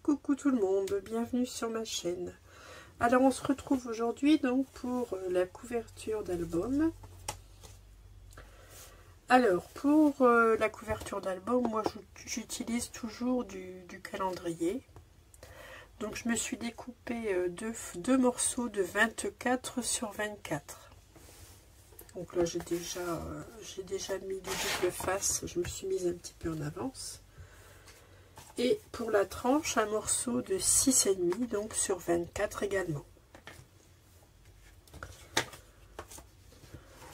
Coucou tout le monde, bienvenue sur ma chaîne. Alors on se retrouve aujourd'hui donc pour la couverture d'album. Alors pour la couverture d'album, moi j'utilise toujours du calendrier. Donc je me suis découpé deux morceaux de 24 sur 24. Donc là j'ai déjà mis du double face, je me suis mise un petit peu en avance. Et pour la tranche, un morceau de 6,5, donc sur 24 également.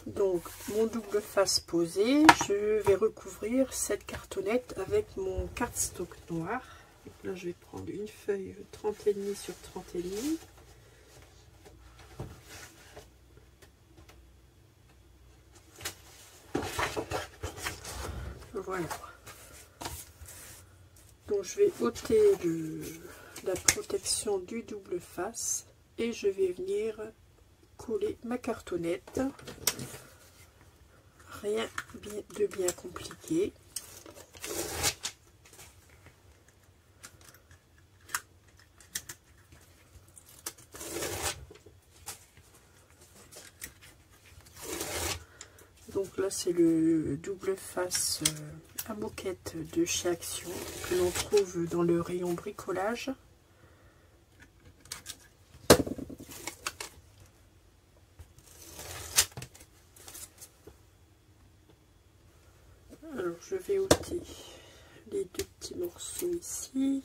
Donc mon double face posé, je vais recouvrir cette cartonnette avec mon cardstock noir. Donc là je vais prendre une feuille 30,5 sur 30,5. Voilà. Donc je vais ôter la protection du double face et je vais venir coller ma cartonnette. Rien de bien compliqué. Donc là c'est le double face à moquette de chez Action que l'on trouve dans le rayon bricolage. Alors je vais ôter les deux petits morceaux ici.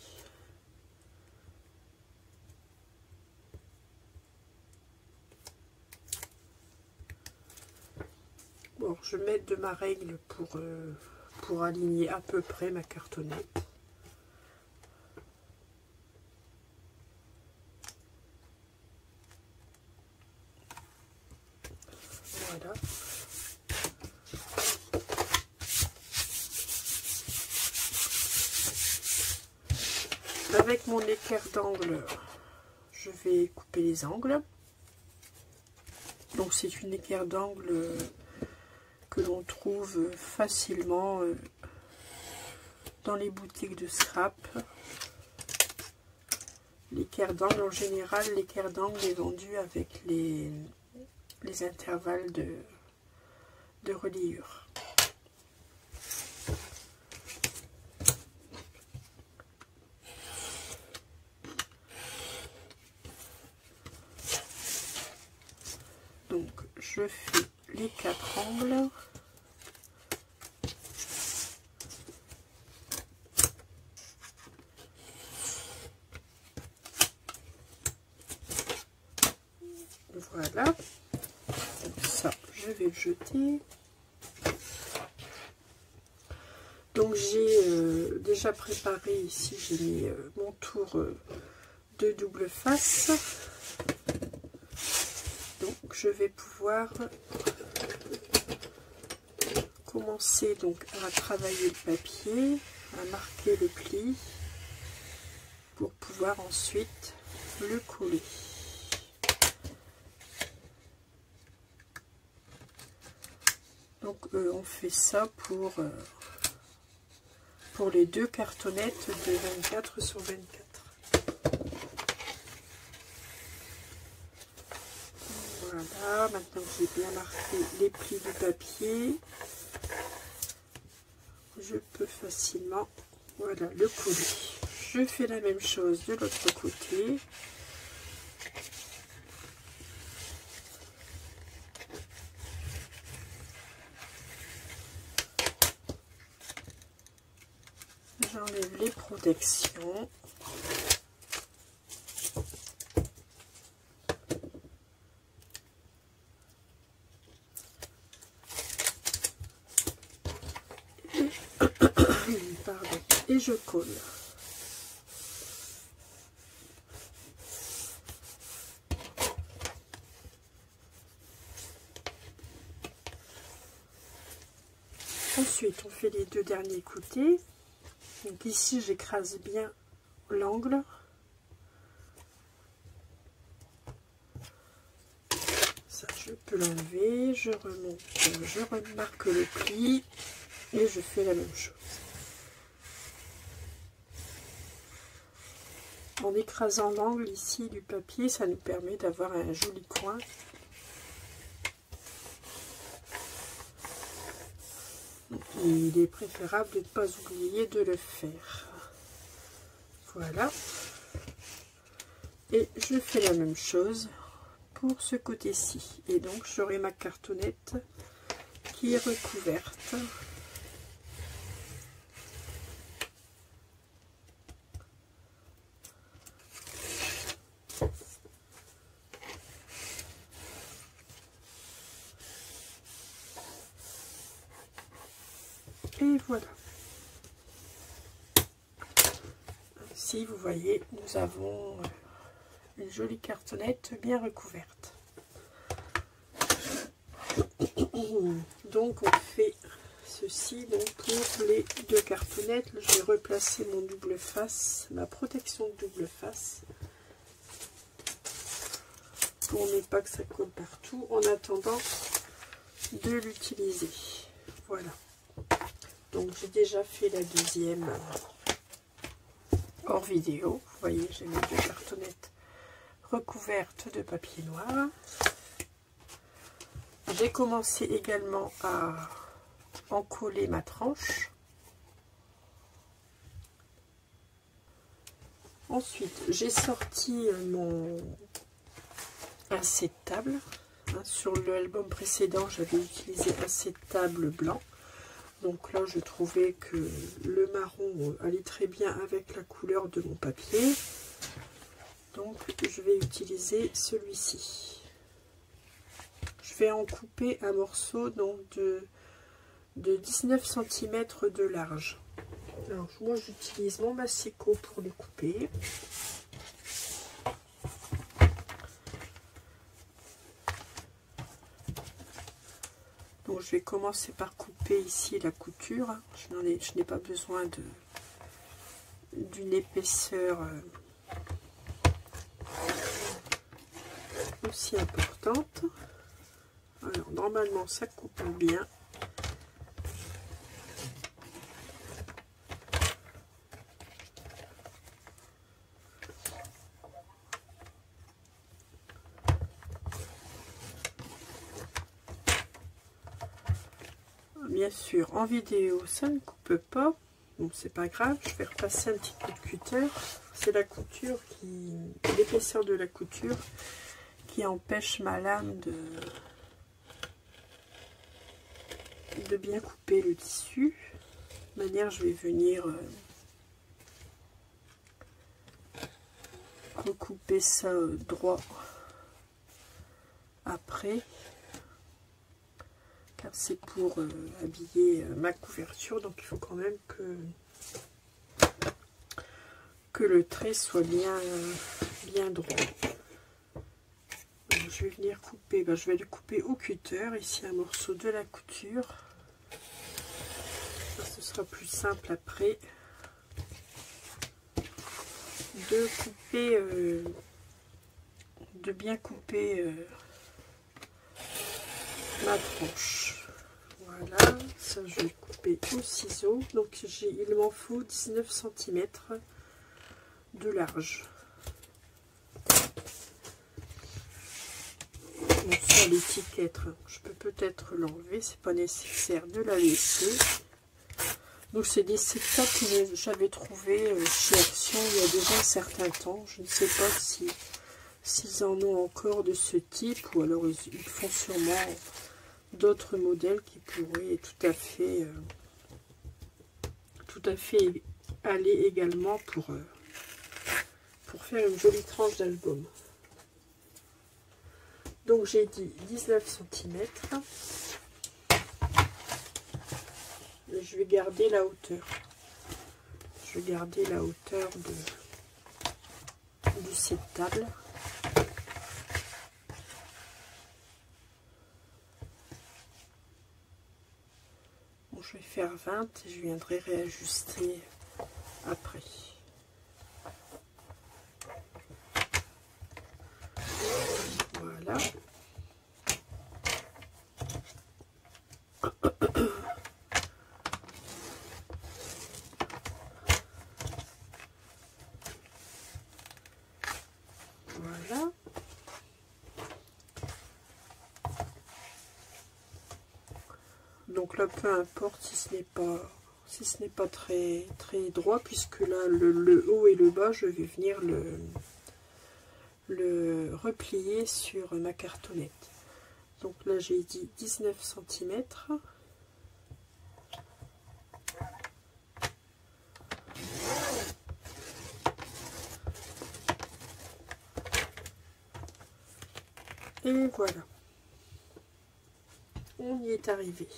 Bon, je vais mettre de ma règle pour aligner à peu près ma cartonnette. Voilà. Avec mon équerre d'angle, je vais couper les angles. Donc c'est une équerre d'angle que l'on trouve facilement dans les boutiques de scrap. L'équerre d'angle, en général, l'équerre d'angle est vendue avec les intervalles de reliure. Donc je fais les 4 angles. Voilà. Donc ça, je vais le jeter. Donc j'ai déjà préparé ici, j'ai mis mon tour de double face. Donc je vais pouvoir commencer donc à travailler le papier, à marquer le pli pour pouvoir ensuite le coller. Donc on fait ça pour les deux cartonnettes de 24 sur 24. Voilà, maintenant que j'ai bien marqué les plis du papier, je peux facilement, voilà, le coller. Je fais la même chose de l'autre côté. J'enlève les protections. Pardon. Et je colle. Ensuite, on fait les deux derniers côtés. Donc ici, j'écrase bien l'angle. Ça, je peux l'enlever. Je remonte, je remarque le pli et je fais la même chose. En écrasant l'angle ici du papier, ça nous permet d'avoir un joli coin. Il est préférable de ne pas oublier de le faire. Voilà. Et je fais la même chose pour ce côté-ci. Et donc j'aurai ma cartonnette qui est recouverte. Et voilà. Ici, vous voyez, nous avons une jolie cartonnette bien recouverte. Donc, on fait ceci donc pour les deux cartonnettes. Je vais replacer mon double face, ma protection de double face, pour ne pas que ça colle partout, en attendant de l'utiliser. Voilà. Donc j'ai déjà fait la deuxième hors vidéo. Vous voyez, j'ai mes deux cartonnettes recouvertes de papier noir. J'ai commencé également à encoller ma tranche. Ensuite, j'ai sorti mon assez de table. Sur l'album précédent, j'avais utilisé assez de table blanc. Donc là, je trouvais que le marron allait très bien avec la couleur de mon papier. Donc, je vais utiliser celui-ci. Je vais en couper un morceau donc de 19 cm de large. Alors, moi, j'utilise mon massicot pour les couper. Donc, je vais commencer par couper ici la couture. Je n'ai pas besoin d'une épaisseur aussi importante. Alors, normalement, ça coupe bien. Bien sûr, en vidéo, ça ne coupe pas. Bon, c'est pas grave, je vais repasser un petit coup de cutter. C'est la couture l'épaisseur de la couture qui empêche ma lame de bien couper le tissu. De manière, je vais venir recouper ça droit après. Car c'est pour habiller ma couverture, donc il faut quand même que le trait soit bien droit. Donc, je vais venir couper, je vais le couper au cutter, ici un morceau de la couture. Ça, ce sera plus simple après de couper, de bien couper ma tranche. Voilà, ça je vais couper au ciseau. Donc il m'en faut 19 cm de large. Bon, sur l'étiquette, je peux peut-être l'enlever, c'est pas nécessaire de la laisser. Donc c'est des set-up que j'avais trouvé chez Action il y a déjà un certain temps. Je ne sais pas s'ils en ont encore de ce type, ou alors ils font sûrement d'autres modèles qui pourraient tout à fait aller également pour faire une jolie tranche d'album. Donc j'ai dit 19 cm. Je vais garder la hauteur. Je vais garder la hauteur de cette table. Bon, je vais faire 20 et je viendrai réajuster après. Voilà. Voilà. Donc là, peu importe si ce n'est pas très droit, puisque là, le haut et le bas, je vais venir le replier sur ma cartonnette. Donc là, j'ai dit 19 cm. Et voilà. On y est arrivé.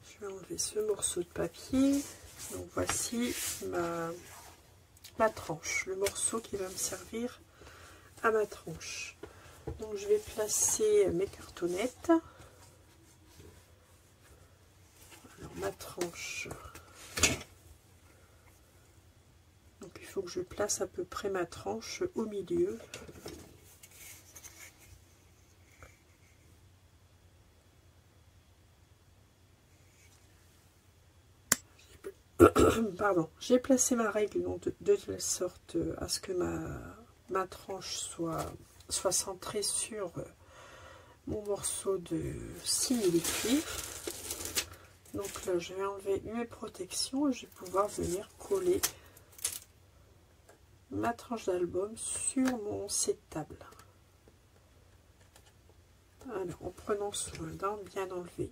Je vais enlever ce morceau de papier. Donc voici ma tranche, le morceau qui va me servir à ma tranche. Donc je vais placer mes cartonnettes. Alors ma tranche. Donc il faut que je place à peu près ma tranche au milieu. Pardon, j'ai placé ma règle de telle sorte à ce que ma tranche soit centrée sur mon morceau de simili-cuir. Donc là, je vais enlever mes protections et je vais pouvoir venir coller ma tranche d'album sur mon set table. Alors, en prenant soin d'en bien enlever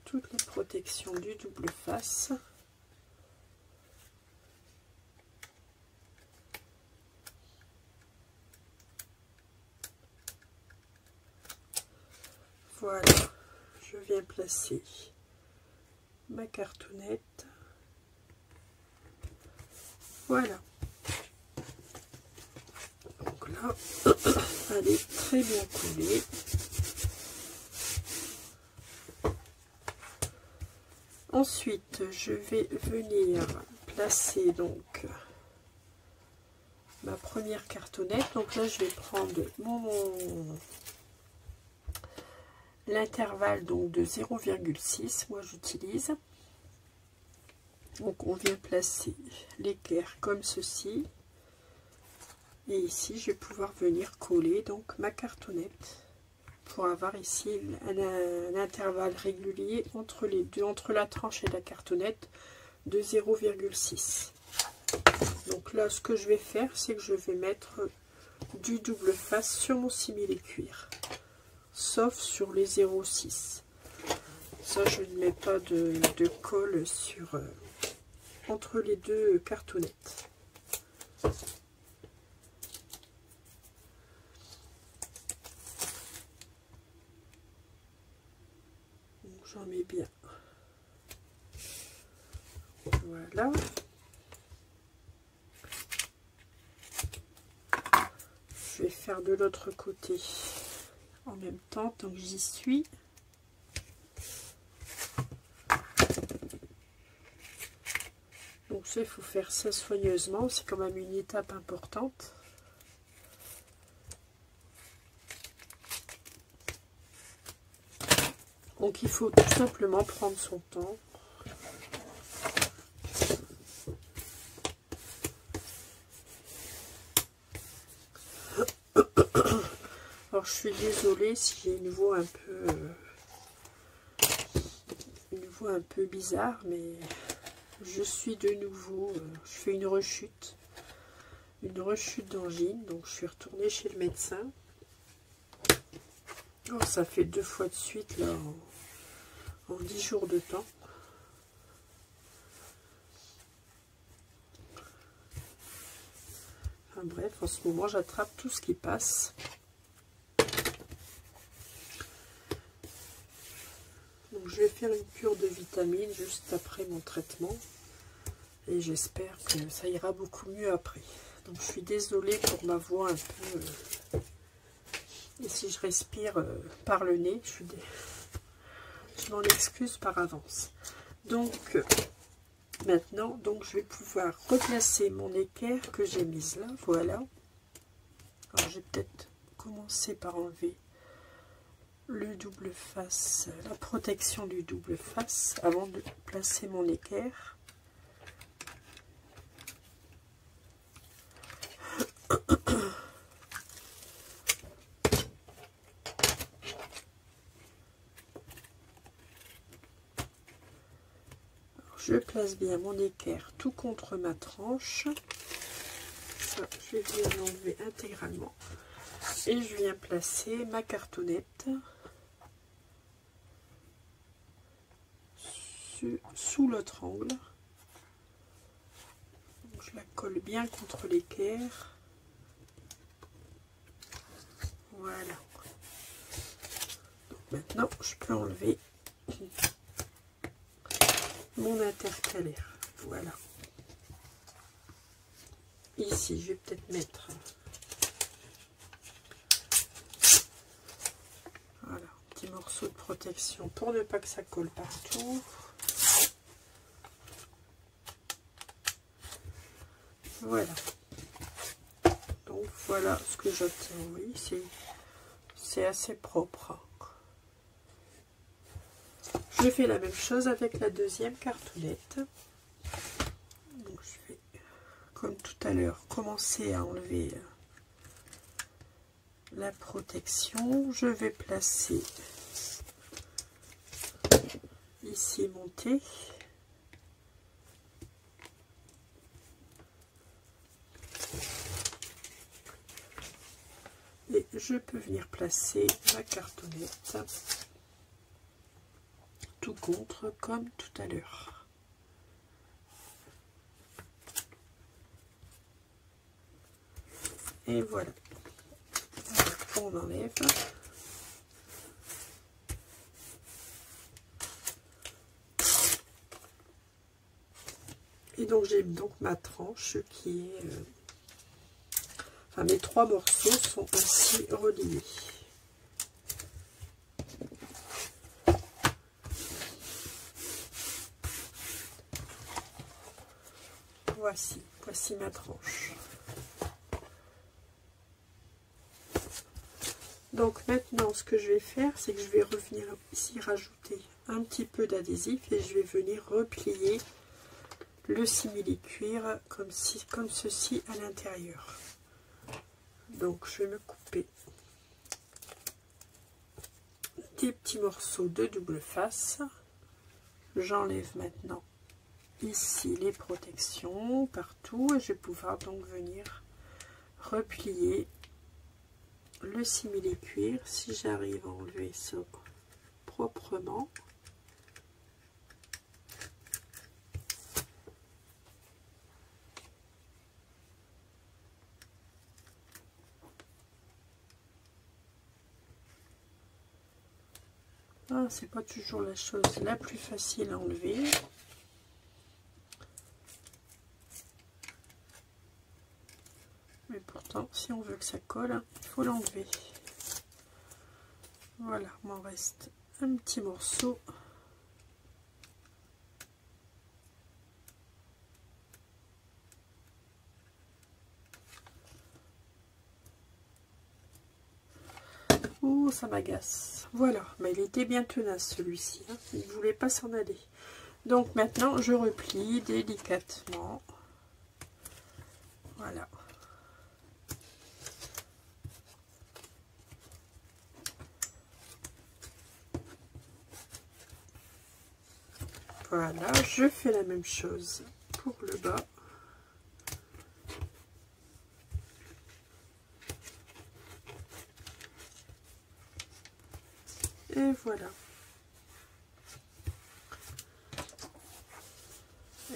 toutes les protections du double face. Voilà, je viens placer ma cartonnette. Voilà. Donc là, elle est très bien collée. Ensuite, je vais venir placer donc ma première cartonnette. Donc là, je vais prendre l'intervalle donc de 0,6. Moi, j'utilise. Donc, on vient placer l'équerre comme ceci. Et ici, je vais pouvoir venir coller donc ma cartonnette pour avoir ici un intervalle régulier entre les deux, entre la tranche et la cartonnette de 0,6. Donc là, ce que je vais faire, c'est que je vais mettre du double face sur mon simili-cuir, sauf sur les 0,6. Ça, je ne mets pas de colle sur entre les deux cartonnettes. J'en mets bien. Voilà. Je vais faire de l'autre côté en même temps, tant que j'y suis. Donc ça, il faut faire ça soigneusement, c'est quand même une étape importante. Donc il faut tout simplement prendre son temps. Alors je suis désolée si j'ai une voix un peu bizarre, mais je suis de nouveau, je fais une rechute d'angine, donc je suis retournée chez le médecin. Oh, ça fait 2 fois de suite là en 10 jours de temps. Enfin bref, en ce moment j'attrape tout ce qui passe. Donc je vais faire une cure de vitamines juste après mon traitement. Et j'espère que ça ira beaucoup mieux après. Donc je suis désolée pour ma voix un peu... et si je respire par le nez, je m'en excuse par avance. Donc maintenant, donc, je vais pouvoir replacer mon équerre que j'ai mise là. Voilà. Alors je vais peut-être commencer par enlever le double face, la protection du double face avant de placer mon équerre. Je place bien mon équerre tout contre ma tranche. Ça, je vais bien l'enlever intégralement. Et je viens placer ma cartonnette sous l'autre angle. Donc, je la colle bien contre l'équerre. Voilà. Donc, maintenant, je peux enlever mon intercalaire. Voilà. Ici, je vais peut-être mettre voilà, un petit morceau de protection pour ne pas que ça colle partout. Voilà. Donc voilà ce que j'obtiens. Oui, c'est assez propre. Je fais la même chose avec la deuxième cartonnette. Donc je vais, comme tout à l'heure, commencer à enlever la protection. Je vais placer ici mon thé. Et je peux venir placer ma cartonnette tout contre comme tout à l'heure. Et voilà. On enlève. Et donc j'ai donc ma tranche qui est... enfin mes trois morceaux sont ainsi reliés. Voici ma tranche. Donc maintenant ce que je vais faire, c'est que je vais revenir ici rajouter un petit peu d'adhésif et je vais venir replier le simili-cuir comme ceci à l'intérieur. Donc je vais me couper des petits morceaux de double face. J'enlève maintenant ici les protections partout et je vais pouvoir donc venir replier le simili-cuir si j'arrive à enlever ça proprement. Ah, c'est pas toujours la chose la plus facile à enlever. Mais pourtant, si on veut que ça colle, il faut l'enlever. Voilà, il m'en reste un petit morceau. Oh, ça m'agace. Voilà, mais il était bien tenace celui-ci. Hein. Il ne voulait pas s'en aller. Donc maintenant, je replie délicatement. Voilà. Voilà, je fais la même chose pour le bas. Et voilà.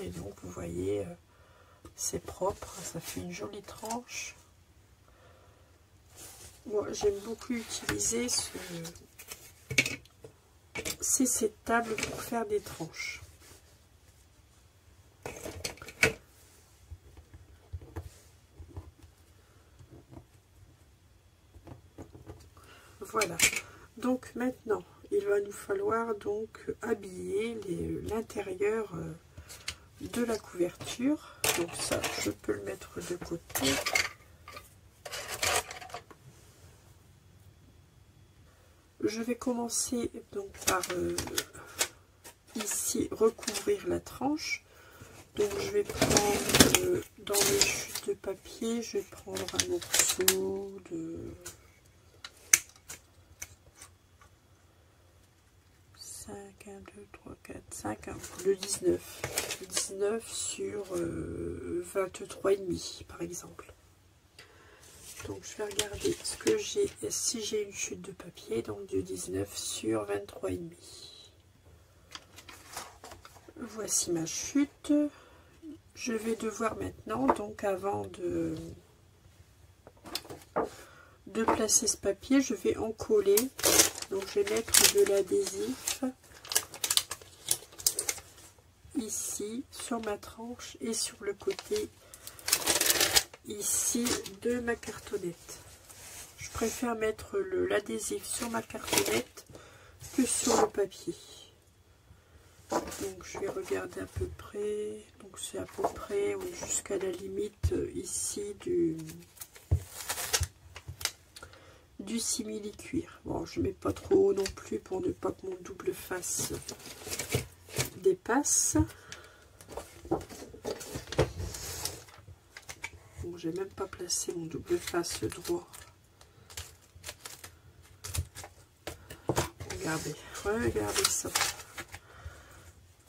Et donc, vous voyez, c'est propre, ça fait une jolie tranche. Moi, j'aime beaucoup utiliser cette table pour faire des tranches. Voilà. Donc maintenant, il va nous falloir donc habiller l'intérieur de la couverture. Donc ça, je peux le mettre de côté. Je vais commencer donc par ici recouvrir la tranche. Donc je vais prendre dans les chutes de papier, je vais prendre un morceau de 5, 1, 2, 3, 4, 5, le 19. Le 19 sur 23,5 par exemple. Donc je vais regarder ce que j'ai, si j'ai une chute de papier, donc du 19 sur 23,5. Voici ma chute. Je vais devoir maintenant, donc avant de placer ce papier, je vais en coller. Donc je vais mettre de l'adhésif ici sur ma tranche et sur le côté ici de ma cartonnette. Je préfère mettre l'adhésif sur ma cartonnette que sur le papier. Donc je vais regarder à peu près, donc c'est à peu près oui, jusqu'à la limite ici du simili-cuir. Bon, je mets pas trop haut non plus pour ne pas que mon double face dépasse. Bon, j'ai même pas placé mon double face droit. Regardez ça.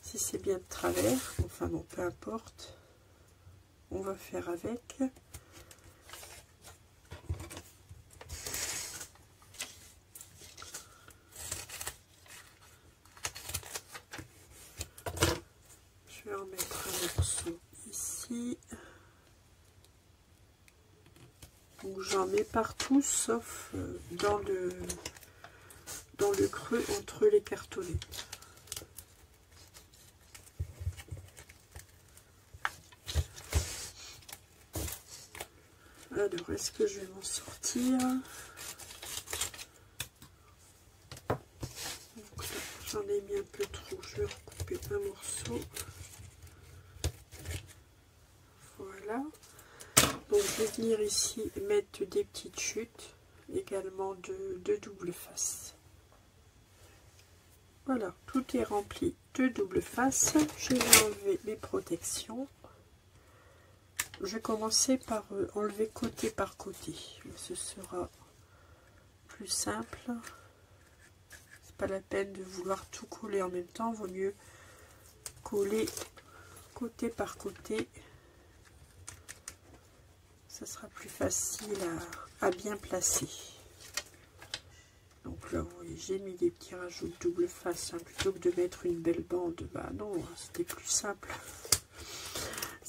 Si c'est bien de travers, enfin bon, peu importe, on va faire avec. Je vais en mettre un morceau ici. Donc j'en mets partout sauf dans le creux entre les cartonnettes. Alors, est-ce que je vais m'en sortir? J'en ai mis un peu trop, je vais recouper un morceau. Voilà. Donc, je vais venir ici mettre des petites chutes, également de double face. Voilà, tout est rempli de double face. Je vais enlever mes protections. Je vais commencer par enlever côté par côté. Ce sera plus simple. C'est pas la peine de vouloir tout coller en même temps. Vaut mieux coller côté par côté. Ça sera plus facile à bien placer. Donc là, vous voyez, j'ai mis des petits rajouts de double face. Hein, plutôt que de mettre une belle bande, bah non, c'était plus simple.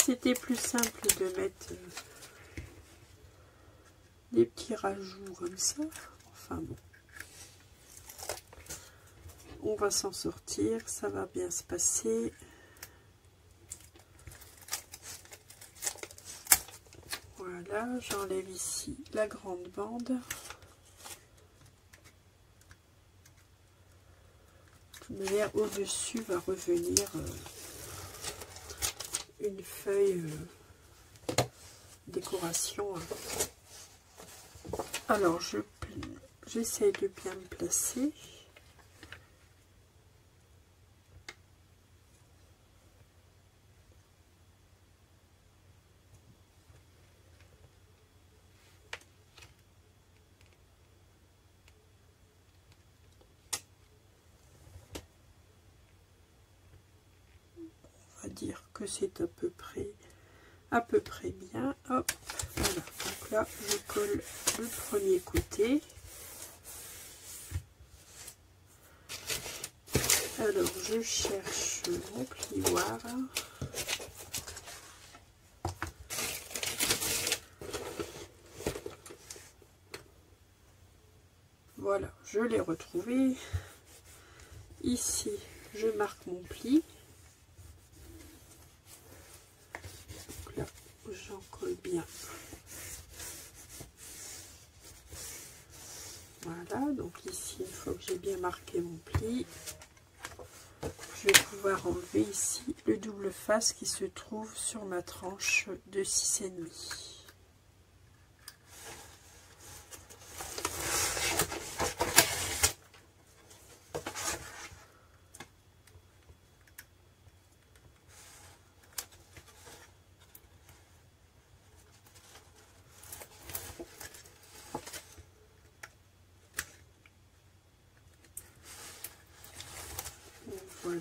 C'était plus simple de mettre des petits rajouts comme ça. Enfin bon. On va s'en sortir, ça va bien se passer. Voilà, j'enlève ici la grande bande. De toute manière, au-dessus va revenir une feuille décoration. Alors, j'essaie de bien me placer. On va dire que c'est à peu près bien. Hop, voilà. Donc là, je colle le premier côté. Alors, je cherche mon plioir. Voilà, je l'ai retrouvé. Ici, je marque mon pli. Donc là, j'en colle bien. Voilà, donc ici, une fois que j'ai bien marqué mon pli, je vais pouvoir enlever ici le double face qui se trouve sur ma tranche de 6,5.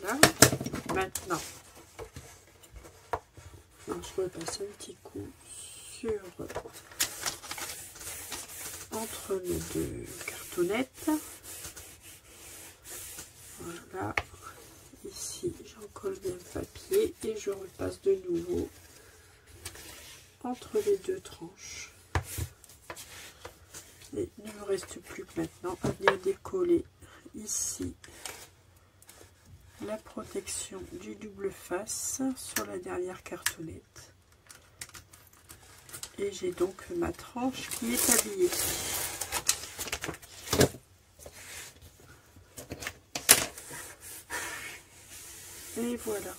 Voilà. Maintenant, je repasse un petit coup sur entre les deux cartonnettes. Voilà. Ici, j'en colle bien le papier et je repasse de nouveau entre les deux tranches. Et il ne me reste plus que maintenant à venir décoller ici la protection du double face sur la dernière cartonnette. Et j'ai donc ma tranche qui est habillée. Et voilà.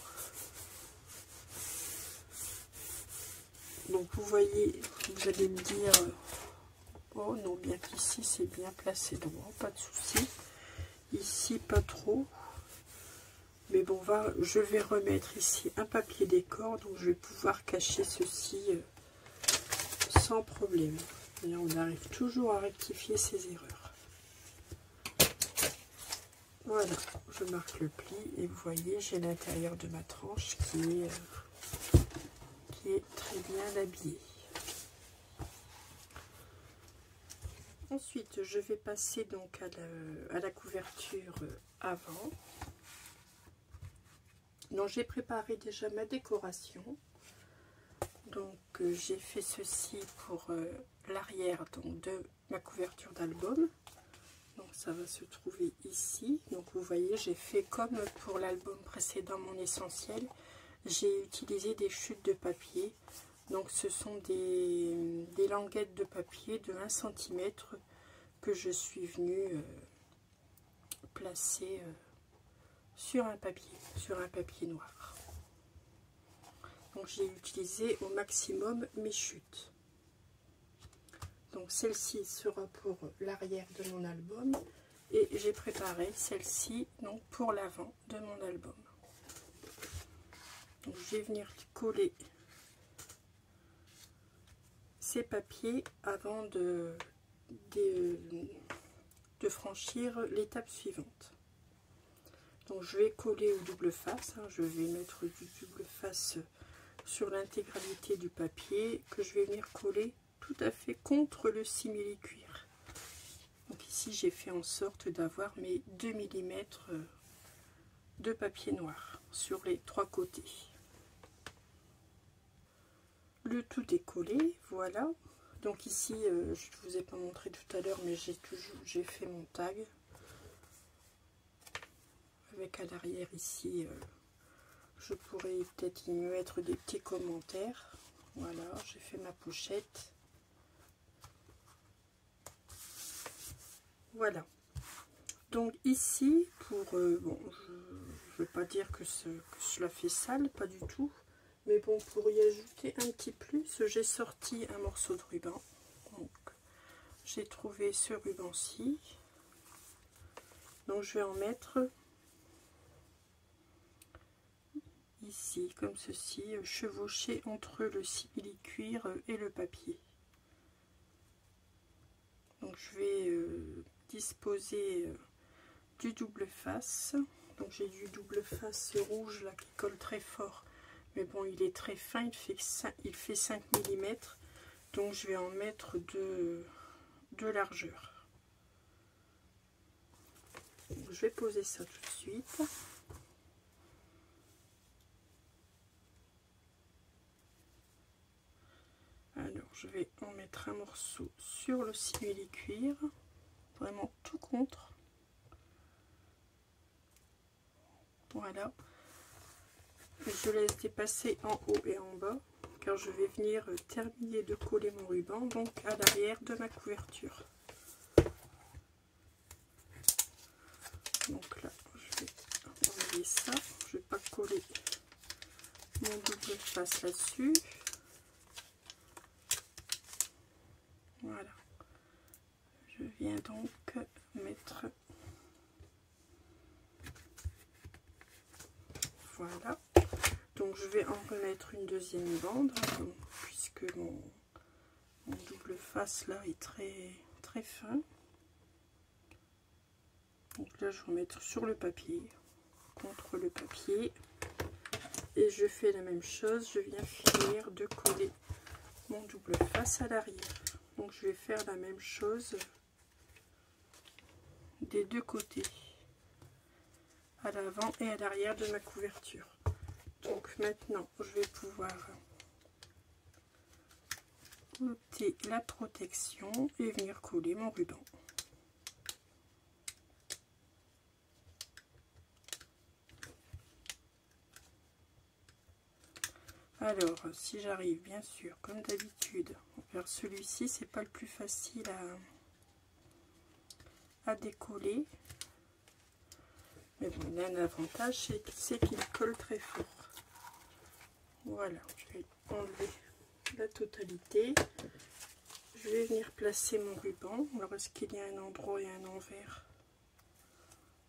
Donc vous voyez, vous allez me dire, oh non, bien qu'ici c'est bien placé droit, pas de souci. Ici pas trop. Mais bon, je vais remettre ici un papier décor, donc je vais pouvoir cacher ceci sans problème. Et on arrive toujours à rectifier ces erreurs. Voilà, je marque le pli et vous voyez, j'ai l'intérieur de ma tranche qui est très bien habillée. Ensuite, je vais passer donc à la couverture avant. Donc, j'ai préparé déjà ma décoration. Donc, j'ai fait ceci pour l'arrière de ma couverture d'album. Donc, ça va se trouver ici. Donc, vous voyez, j'ai fait comme pour l'album précédent, mon essentiel. J'ai utilisé des chutes de papier. Donc, ce sont des languettes de papier de 1 cm que je suis venue placer sur un papier noir. Donc j'ai utilisé au maximum mes chutes. Donc celle-ci sera pour l'arrière de mon album et j'ai préparé celle-ci donc pour l'avant de mon album. Donc je vais venir coller ces papiers avant de franchir l'étape suivante. Donc je vais coller au double face, je vais mettre du double face sur l'intégralité du papier que je vais venir coller tout à fait contre le simili-cuir. Donc ici j'ai fait en sorte d'avoir mes 2 mm de papier noir sur les 3 côtés. Le tout est collé, voilà. Donc ici je ne vous ai pas montré tout à l'heure, mais j'ai fait mon tag avec à l'arrière ici. Je pourrais peut-être y mettre des petits commentaires. Voilà, j'ai fait ma pochette. Voilà. Donc ici, bon, je ne veux pas dire que cela fait sale, pas du tout. Mais bon, pour y ajouter un petit plus, j'ai sorti un morceau de ruban. Donc, j'ai trouvé ce ruban-ci. Donc, je vais en mettre ici, comme ceci, chevauché entre le simili-cuir et le papier. Donc, je vais disposer du double face. Donc, j'ai du double face rouge là qui colle très fort. Mais bon, il est très fin, il fait 5 mm. Donc, je vais en mettre de largeur. Donc, je vais poser ça tout de suite. Alors, je vais en mettre un morceau sur le simili-cuir. Vraiment tout contre. Voilà. Je laisse dépasser en haut et en bas, car je vais venir terminer de coller mon ruban donc à l'arrière de ma couverture. Donc là, je vais enlever ça. Je ne vais pas coller mon double face là-dessus. Voilà. Je viens donc mettre. Voilà. Donc je vais en remettre une deuxième bande, puisque mon double face là est très fin. Donc là je vais en mettre sur le papier, contre le papier. Et je fais la même chose, je viens finir de coller mon double face à l'arrière. Donc je vais faire la même chose des deux côtés, à l'avant et à l'arrière de ma couverture. Donc maintenant je vais pouvoir ôter la protection et venir coller mon ruban. Alors, si j'arrive bien sûr, comme d'habitude, vers celui-ci, c'est pas le plus facile à décoller. Mais bon, il a un avantage, c'est qu'il colle très fort. Voilà, je vais enlever la totalité. Je vais venir placer mon ruban. Alors, est-ce qu'il y a un endroit et un envers?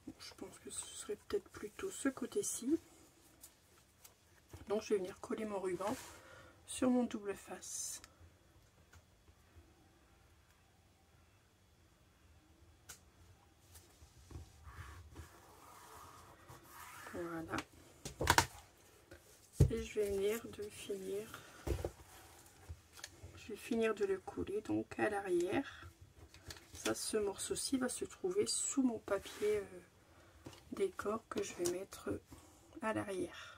Bon, je pense que ce serait peut-être plutôt ce côté-ci. Donc je vais venir coller mon ruban sur mon double face. Voilà. Et je vais venir finir de le coller donc à l'arrière. Ça, ce morceau-ci va se trouver sous mon papier décor que je vais mettre à l'arrière.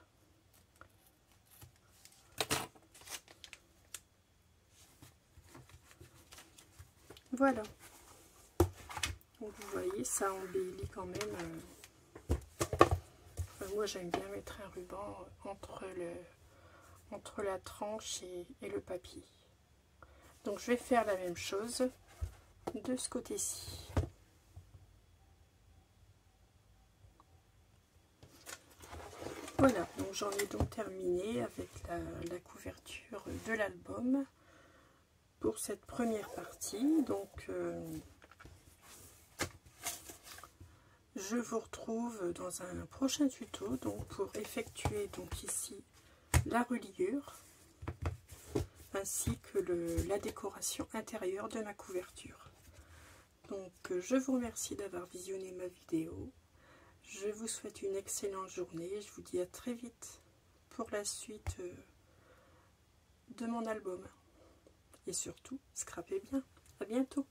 Voilà. Donc vous voyez, ça embellit quand même. Moi j'aime bien mettre un ruban entre la tranche et le papier. Donc je vais faire la même chose de ce côté-ci. Voilà, donc j'en ai donc terminé avec la couverture de l'album pour cette première partie. Donc je vous retrouve dans un prochain tuto donc pour effectuer donc ici la reliure ainsi que la décoration intérieure de ma couverture. Donc je vous remercie d'avoir visionné ma vidéo. Je vous souhaite une excellente journée. Je vous dis à très vite pour la suite de mon album. Et surtout, scrapez bien. À bientôt.